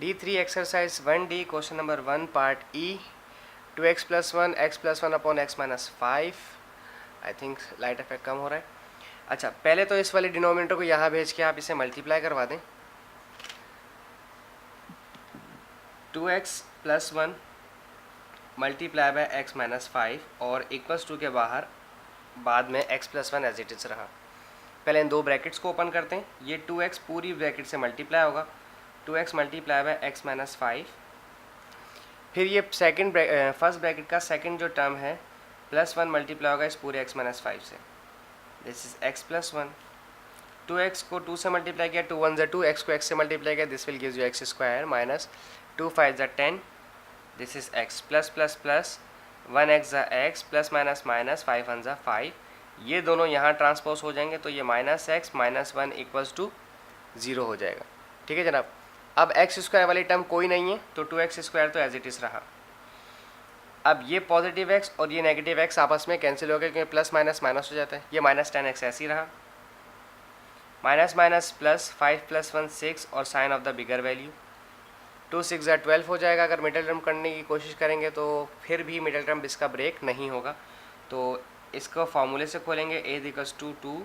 D3 exercise 1D question number 1 part E 2x plus 1 x plus 1 upon x minus 5। I think light effect कम हो रहा है। अच्छा, पहले तो इस वाले डिनोमिनेटर को यहाँ भेज के आप इसे मल्टीप्लाई करवा दें। 2x plus 1 multiply by x minus 5 और इक्वल्स टू के बाहर बाद में x plus 1 as it is रहा। पहले इन दो ब्रैकेट्स को ओपन करते हैं। ये 2x पूरी ब्रैकेट से मल्टीप्लाई होगा, 2x multiply by x minus 5। फिर ये फर्स्ट ब्रैकेट का सेकंड जो टर्म है प्लस 1 मल्टीप्लाई होगा इस पूरे x माइनस 5 से। This is x plus 1। 2x को 2 से मल्टीप्लाई किया, 2 1 ज़ा 2, x को x से मल्टीप्लाई किया, this will gives you x square minus 2 5 ज़ा 10, this is x plus plus plus 1x ज़ा x प्लस माइनस माइनस 5 1 ज़ा 5। ये दोनों यहाँ ट्रांसपोज हो जाएंगे तो ये minus x minus 1 equals to 0 हो जाएगा। ठीक है जनाब। अब x स्क्वायर वाली टर्म कोई नहीं है तो 2x स्क्वायर तो एज इट इज़ रहा। अब ये पॉजिटिव x और ये नेगेटिव x आपस में कैंसिल हो गए क्योंकि प्लस माइनस माइनस हो जाता है। ये माइनस 10x ऐसे ही रहा, माइनस माइनस प्लस 5 प्लस 1 6 और sign of the bigger value 2 6 ज़ा 12 हो जाएगा। अगर मिडिल टर्म करने की कोशिश करेंगे तो फिर भी मिडिल टर्म इसका ब्रेक नहीं होगा, तो इसको फार्मूले से खोलेंगे। a इक्वल्स टू 2,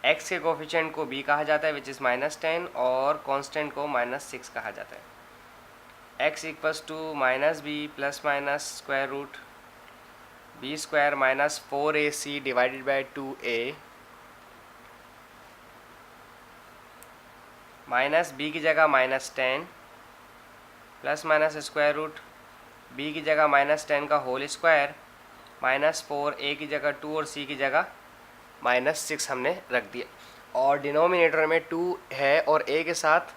x के कोफिशिएंट को b कहा जाता है विच इज़ माइनस 10 और कांस्टेंट को माइनस 6 कहा जाता है। x equals to minus b plus minus square root b square minus 4ac divided by 2a minus b की जगह minus 10 plus minus square root b की जगह माइनस 10 का होल स्क्वायर माइनस 4 a की जगह 2 और c की जगह माइनस 6 हमने रख दिया। और डिनोमिनेटर में 2 है और a के साथ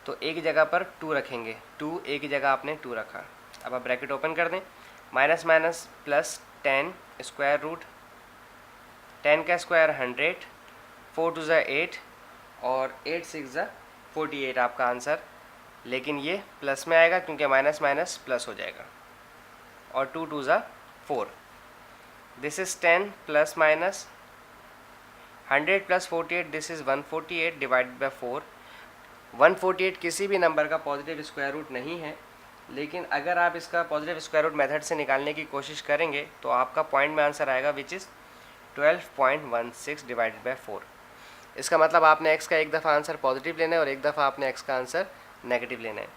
तो a की जगह पर 2 रखेंगे, 2 a की जगह आपने 2 रखा। अब आप ब्रैकेट ओपन कर दें, minus minus plus 10 square root 10 का स्क्वायर 100, 4 2 ज़ा 8 और 8 6 ज़ा 48 आपका आंसर। लेकिन ये प्लस में आएगा क्योंकि माइनस माइनस प्लस हो जाएगा और 2 2 ज़ा 4। This is 10 plus minus 100 plus 48, this is 148 divided by 4। 148 किसी भी नंबर का पॉजिटिव स्क्वायर रूट नहीं है, लेकिन अगर आप इसका पॉजिटिव स्क्वायर रूट मेथड से निकालने की कोशिश करेंगे तो आपका पॉइंट में आंसर आएगा विच इज़ 12.16 डिवाइडेड बाई 4। इसका मतलब आपने x का एक दफ़ा आंसर पॉजिटिव लेना है और एक दफ़ा आपने x का आंसर नेगेटिव लेना है।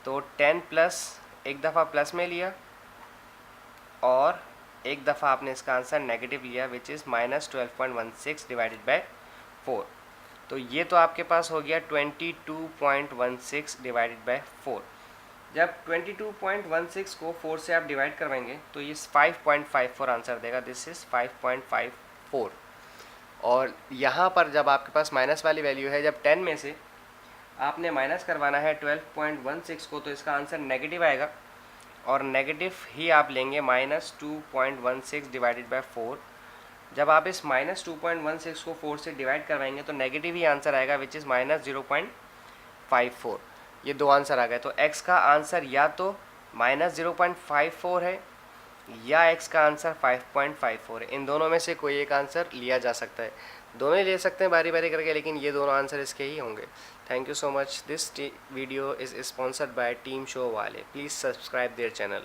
तो 10 प्लस एक दफ़ा प्लस में लिया और एक दफ़ा आपने इसका आंसर नेगेटिव लिया which is minus 12.16 divided by 4। तो ये तो आपके पास हो गया 22.16 डिवाइडेड बाई 4। जब 22.16 को 4 से आप डिवाइड करवाएंगे तो ये 5.54 आंसर देगा। This is 5.54। और यहाँ पर जब आपके पास माइनस वाली वैल्यू है, जब 10 में से आपने माइनस करवाना है 12.16 को तो इसका आंसर नेगेटिव आएगा और नेगेटिव ही आप लेंगे माइनस 2.16 डिवाइडेड बाई 4। जब आप इस माइनस 2.16 को 4 से डिवाइड करवाएंगे तो नेगेटिव ही आंसर आएगा विच इज़ माइनस 0.54। ये दो आंसर आ गए। तो x का आंसर या तो माइनस 0.54 है या x का आंसर 5.54 है। इन दोनों में से कोई एक आंसर लिया जा सकता है, दोनों ही ले सकते हैं बारी बारी करके, लेकिन ये दोनों आंसर इसके ही होंगे। Thank you so much. This video is sponsored by team show वाले। Please subscribe their channel.